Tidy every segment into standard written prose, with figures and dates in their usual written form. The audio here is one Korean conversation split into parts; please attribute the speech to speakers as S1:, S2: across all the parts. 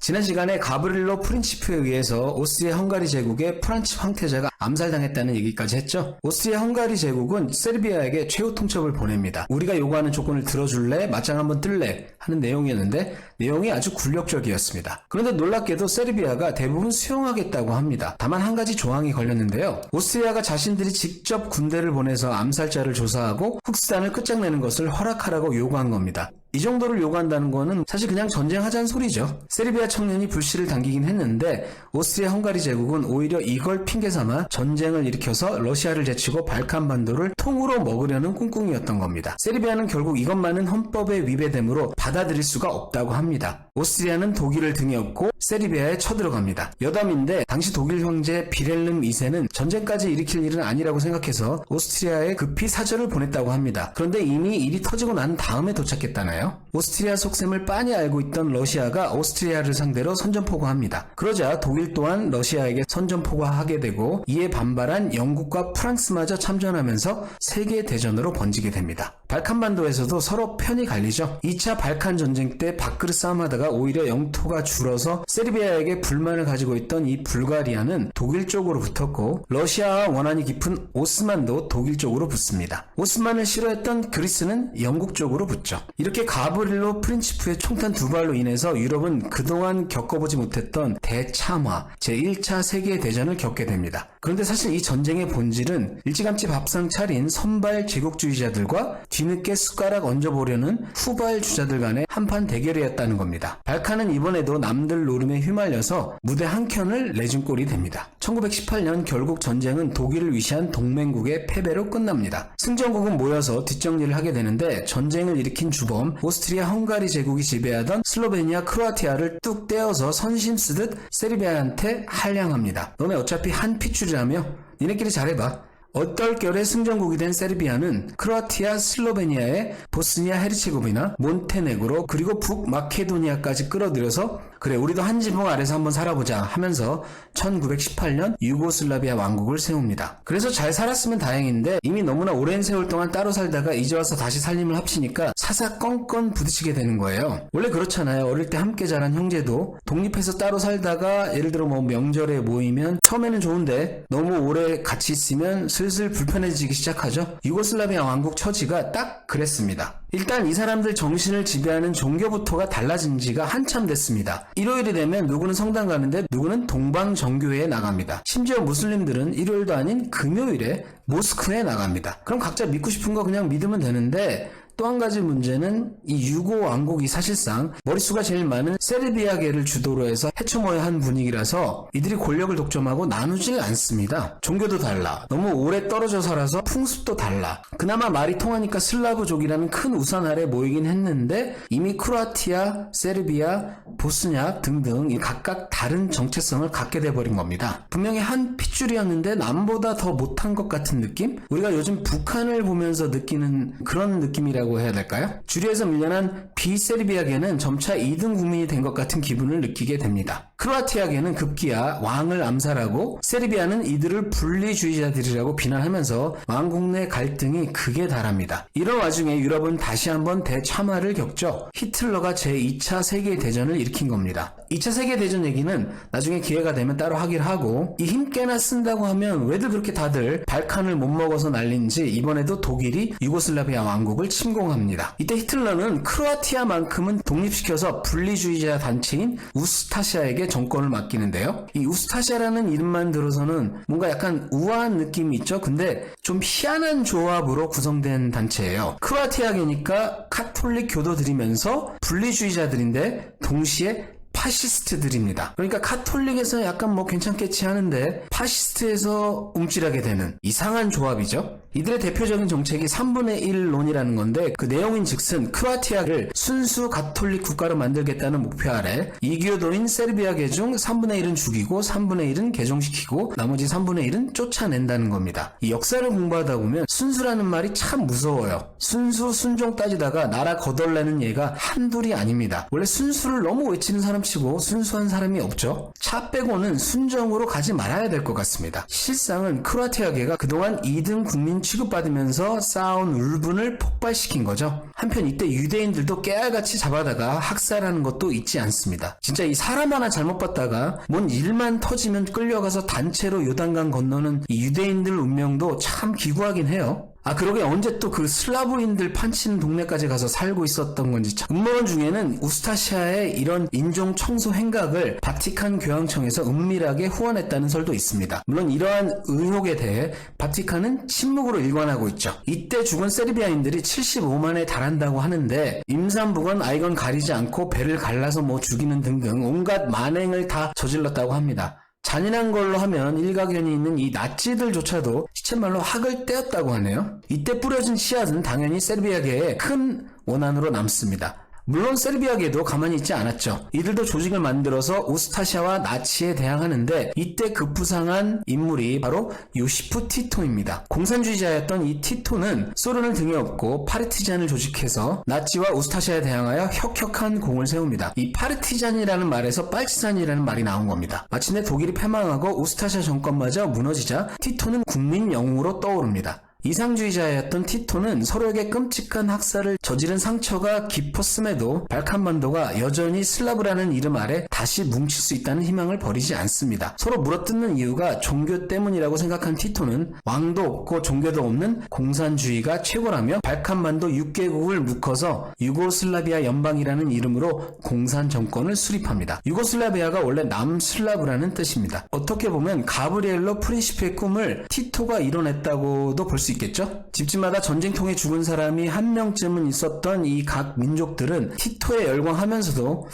S1: 지난 시간에 가브릴로 프린치프에 의해서 오스트리아 헝가리 제국의 프란츠 황태자가 암살당했다는 얘기까지 했죠. 오스트리아 헝가리 제국은 세르비아에게 최후 통첩을 보냅니다. 우리가 요구하는 조건을 들어줄래? 맞짱 한번 뜰래? 하는 내용이었는데 내용이 아주 굴욕적이었습니다. 그런데 놀랍게도 세르비아가 대부분 수용하겠다고 합니다. 다만 한 가지 조항이 걸렸는데요. 오스트리아가 자신들이 직접 군대를 보내서 암살자를 조사하고 흑수단을 끝장내는 것을 허락하라고 요구한 겁니다. 이 정도를 요구한다는 거는 사실 그냥 전쟁하자는 소리죠. 세르비아 청년이 불씨를 당기긴 했는데 오스트리아 헝가리 제국은 오히려 이걸 핑계삼아 전쟁을 일으켜서 러시아를 제치고 발칸반도를 통으로 먹으려는 꿍꿍이었던 겁니다. 세르비아는 결국 이것만은 헌법에 위배되므로 받아들일 수가 없다고 합니다. 오스트리아는 독일을 등에 업고 세르비아에 쳐들어갑니다. 여담인데 당시 독일 형제 비렐름 2세는 전쟁까지 일으킬 일은 아니라고 생각해서 오스트리아에 급히 사절을 보냈다고 합니다. 그런데 이미 일이 터지고 난 다음에 도착했다나요? 오스트리아 속셈을 빤히 알고 있던 러시아가 오스트리아를 상대로 선전포고합니다. 그러자 독일 또한 러시아에게 선전포고하게 되고 이에 반발한 영국과 프랑스마저 참전하면서 세계대전으로 번지게 됩니다. 발칸반도에서도 서로 편이 갈리죠. 2차 발칸 전쟁 때 밥그릇 싸움하다가 오히려 영토가 줄어서 세르비아에게 불만을 가지고 있던 이 불가리아는 독일 쪽으로 붙었고 러시아와 원한이 깊은 오스만도 독일 쪽으로 붙습니다. 오스만을 싫어했던 그리스는 영국 쪽으로 붙죠. 이렇게 가브릴로 프린치프의 총탄 두 발로 인해서 유럽은 그동안 겪어보지 못했던 대참화 제1차 세계대전을 겪게 됩니다. 그런데 사실 이 전쟁의 본질은 일찌감치 밥상 차린 선발 제국주의자들과 뒤늦게 숟가락 얹어보려는 후발 주자들 간의 한판 대결이었다는 겁니다. 발칸은 이번에도 남들 노름에 휘말려서 무대 한 켠을 내준 꼴이 됩니다. 1918년 결국 전쟁은 독일을 위시한 동맹국의 패배로 끝납니다. 승전국은 모여서 뒷정리를 하게 되는데 전쟁을 일으킨 주범 오스트리아 헝가리 제국이 지배하던 슬로베니아 크로아티아를 뚝 떼어서 선심 쓰듯 세르비아한테 할량합니다. 너네 어차피 한 핏줄이라며 니네끼리 잘해봐. 얼떨결에 승전국이 된 세르비아는 크로아티아, 슬로베니아에 보스니아 헤르체고비나, 몬테네그로 그리고 북마케도니아까지 끌어들여서 그래 우리도 한 지붕 아래서 한번 살아보자 하면서 1918년 유고슬라비아 왕국을 세웁니다. 그래서 잘 살았으면 다행인데 이미 너무나 오랜 세월 동안 따로 살다가 이제 와서 다시 살림을 합치니까 사사건건 부딪히게 되는 거예요. 원래 그렇잖아요. 어릴 때 함께 자란 형제도 독립해서 따로 살다가 예를 들어 뭐 명절에 모이면 처음에는 좋은데 너무 오래 같이 있으면 슬슬 불편해지기 시작하죠. 유고슬라비아 왕국 처지가 딱 그랬습니다. 일단 이 사람들 정신을 지배하는 종교부터가 달라진 지가 한참 됐습니다. 일요일이 되면 누구는 성당 가는데 누구는 동방정교회에 나갑니다. 심지어 무슬림들은 일요일도 아닌 금요일에 모스크에 나갑니다. 그럼 각자 믿고 싶은 거 그냥 믿으면 되는데 또 한 가지 문제는 이 유고 왕국이 사실상 머릿수가 제일 많은 세르비아계를 주도로 해서 해초모여한 분위기라서 이들이 권력을 독점하고 나누질 않습니다. 종교도 달라. 너무 오래 떨어져 살아서 풍습도 달라. 그나마 말이 통하니까 슬라브족이라는 큰 우산 아래 모이긴 했는데 이미 크로아티아, 세르비아, 보스냐 등등 각각 다른 정체성을 갖게 돼버린 겁니다. 분명히 한 핏줄이었는데 남보다 더 못한 것 같은 느낌? 우리가 요즘 북한을 보면서 느끼는 그런 느낌이라고 해야 될까요? 주류에서 밀려난 비세르비아계는 점차 2등 국민이 된 것 같은 기분을 느끼게 됩니다. 크로아티아계는 급기야 왕을 암살하고 세르비아는 이들을 분리주의자들이라고 비난하면서 왕국 내 갈등이 극에 달합니다. 이런 와중에 유럽은 다시 한번 대참화를 겪죠. 히틀러가 제2차 세계대전을 일으킨 겁니다. 2차 세계대전 얘기는 나중에 기회가 되면 따로 하기로 하고 이 힘께나 쓴다고 하면 왜들 그렇게 다들 발칸을 못 먹어서 난린지 이번에도 독일이 유고슬라비아 왕국을 침공합니다. 이때 히틀러는 크로아티아만큼은 독립시켜서 분리주의자 단체인 우스타시아에게 정권을 맡기는데요. 이 우스타시아라는 이름만 들어서는 뭔가 약간 우아한 느낌이 있죠. 근데 좀 희한한 조합으로 구성된 단체예요. 크로아티아계니까 카톨릭 교도들이면서 분리주의자들인데 동시에 파시스트들입니다. 그러니까 카톨릭에서 약간 뭐 괜찮겠지 하는데 파시스트에서 움찔하게 되는 이상한 조합이죠. 이들의 대표적인 정책이 3분의 1론이라는 건데 그 내용인 즉슨 크로아티아를 순수 가톨릭 국가로 만들겠다는 목표 아래 이교도인 세르비아계 중 3분의 1은 죽이고 3분의 1은 개종시키고 나머지 3분의 1은 쫓아낸다는 겁니다. 이 역사를 공부하다 보면 순수라는 말이 참 무서워요. 순수, 순종 따지다가 나라 거덜내는 얘가 한둘이 아닙니다. 원래 순수를 너무 외치는 사람 치고 지나치고 순수한 사람이 없죠. 차 빼고는 순정으로 가지 말아야 될 것 같습니다. 실상은 크로아티아계가 그동안 2등 국민 취급받으면서 쌓아온 울분을 폭발시킨 거죠. 한편 이때 유대인들도 깨알같이 잡아다가 학살하는 것도 잊지 않습니다. 진짜 이 사람 하나 잘못 봤다가 뭔 일만 터지면 끌려가서 단체로 요단강 건너는 이 유대인들 운명도 참 기구하긴 해요. 그러게 언제 또 그 슬라브인들 판치는 동네까지 가서 살고 있었던 건지 참. 음모론 중에는 우스타시아의 이런 인종 청소 행각을 바티칸 교황청에서 은밀하게 후원했다는 설도 있습니다. 물론 이러한 의혹에 대해 바티칸은 침묵으로 일관하고 있죠. 이때 죽은 세르비아인들이 75만에 달한다고 하는데 임산부건 아이건 가리지 않고 배를 갈라서 죽이는 등등 온갖 만행을 다 저질렀다고 합니다. 잔인한 걸로 하면 일가견이 있는 이 나치들조차도 시쳇말로 학을 떼었다고 하네요. 이때 뿌려진 씨앗은 당연히 세르비아계의 큰 원한으로 남습니다. 물론 세르비아계도 가만히 있지 않았죠. 이들도 조직을 만들어서 우스타시아와 나치에 대항하는데 이때 급부상한 인물이 바로 요시프 티토입니다. 공산주의자였던 이 티토는 소련을 등에 업고 파르티잔을 조직해서 나치와 우스타시아에 대항하여 혁혁한 공을 세웁니다. 이 파르티잔이라는 말에서 빨치산이라는 말이 나온 겁니다. 마침내 독일이 패망하고 우스타시아 정권마저 무너지자 티토는 국민 영웅으로 떠오릅니다. 이상주의자였던 티토는 서로에게 끔찍한 학살을 저지른 상처가 깊었음에도 발칸반도가 여전히 슬라브라는 이름 아래 다시 뭉칠 수 있다는 희망을 버리지 않습니다. 서로 물어뜯는 이유가 종교 때문이라고 생각한 티토는 왕도 없고 종교도 없는 공산주의가 최고라며 발칸반도 6개국을 묶어서 유고슬라비아 연방이라는 이름으로 공산 정권을 수립합니다. 유고슬라비아가 원래 남슬라브라는 뜻입니다. 어떻게 보면 가브리엘로 프린시프의 꿈을 티토가 이뤄냈다고도 볼 수 있겠죠? 집집마다 전쟁통에 죽은 사람이 한 명쯤은 있었던 이 각 민족들은 티토에 열광하면서도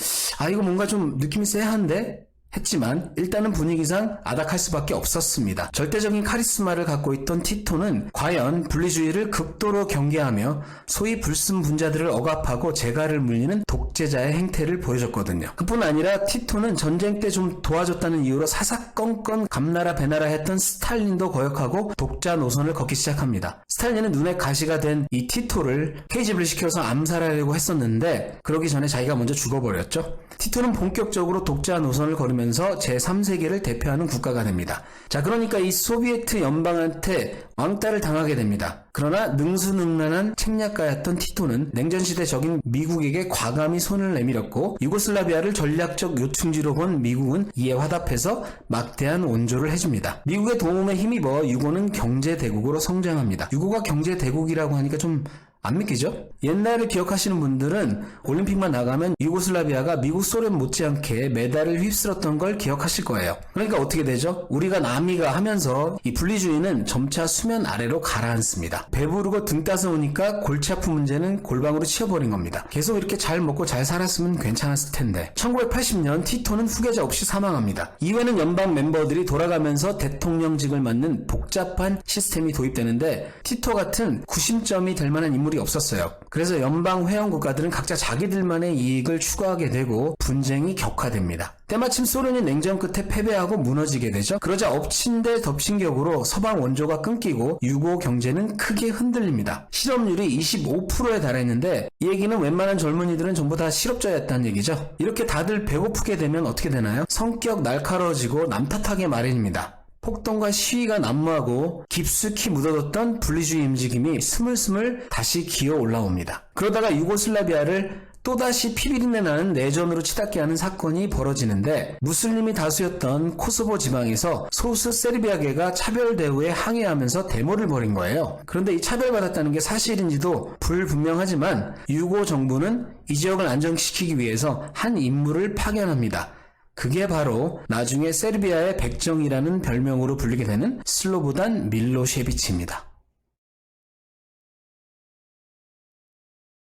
S1: 이거 뭔가 좀 느낌이 쎄한데? 했지만 일단은 분위기상 아닥할 수밖에 없었습니다. 절대적인 카리스마를 갖고 있던 티토는 과연 분리주의를 극도로 경계하며 소위 불순분자들을 억압하고 재갈을 물리는 독재자의 행태를 보여줬거든요. 그뿐 아니라 티토는 전쟁 때 좀 도와줬다는 이유로 사사건건 감나라 배나라 했던 스탈린도 거역하고 독자 노선을 걷기 시작합니다. 스탈린은 눈에 가시가 된 이 티토를 KGB를 시켜서 암살하려고 했었는데 그러기 전에 자기가 먼저 죽어버렸죠. 티토는 본격적으로 독자 노선을 걸으면서 제3세계를 대표하는 국가가 됩니다. 자, 그러니까 이 소비에트 연방한테 왕따를 당하게 됩니다. 그러나 능수능란한 책략가였던 티토는 냉전시대 적인 미국에게 과감히 손을 내밀었고 유고슬라비아를 전략적 요충지로 본 미국은 이에 화답해서 막대한 원조를 해줍니다. 미국의 도움에 힘입어 유고는 경제대국으로 성장합니다. 유고가 경제대국이라고 하니까 좀 안 믿기죠? 옛날을 기억하시는 분들은 올림픽만 나가면 유고슬라비아가 미국 소련 못지않게 메달을 휩쓸었던 걸 기억하실 거예요. 그러니까 어떻게 되죠? 우리가 남이가 하면서 이 분리주의는 점차 수면 아래로 가라앉습니다. 배부르고 등 따서 오니까 골치 아픈 문제는 골방으로 치워버린 겁니다. 계속 이렇게 잘 먹고 잘 살았으면 괜찮았을 텐데. 1980년 티토는 후계자 없이 사망합니다. 이후에는 연방 멤버들이 돌아가면서 대통령직을 맡는 복잡한 시스템이 도입되는데 티토 같은 구심점이 될 만한 인물이 없었어요. 그래서 연방 회원 국가들은 각자 자기들만의 이익을 추구하게 되고 분쟁이 격화됩니다. 때마침 소련이 냉전 끝에 패배하고 무너지게 되죠. 그러자 엎친 데 덮친 격으로 서방 원조가 끊기고 유고 경제는 크게 흔들립니다. 실업률이 25%에 달했는데 이 얘기는 웬만한 젊은이들은 전부 다 실업자였다는 얘기죠. 이렇게 다들 배고프게 되면 어떻게 되나요? 성격 날카로워지고 남탓하게 마련입니다. 폭동과 시위가 난무하고 깊숙이 묻어뒀던 분리주의 움직임이 스물스물 다시 기어 올라옵니다. 그러다가 유고슬라비아를 또다시 피비린내 나는 내전으로 치닫게 하는 사건이 벌어지는데 무슬림이 다수였던 코소보 지방에서 소수 세르비아계가 차별대우에 항의하면서 데모를 벌인 거예요. 그런데 이 차별받았다는 게 사실인지도 불분명하지만 유고 정부는 이 지역을 안정시키기 위해서 한 인물을 파견합니다. 그게 바로 나중에 세르비아의 백정이라는 별명으로 불리게 되는 슬로보단 밀로셰비치입니다.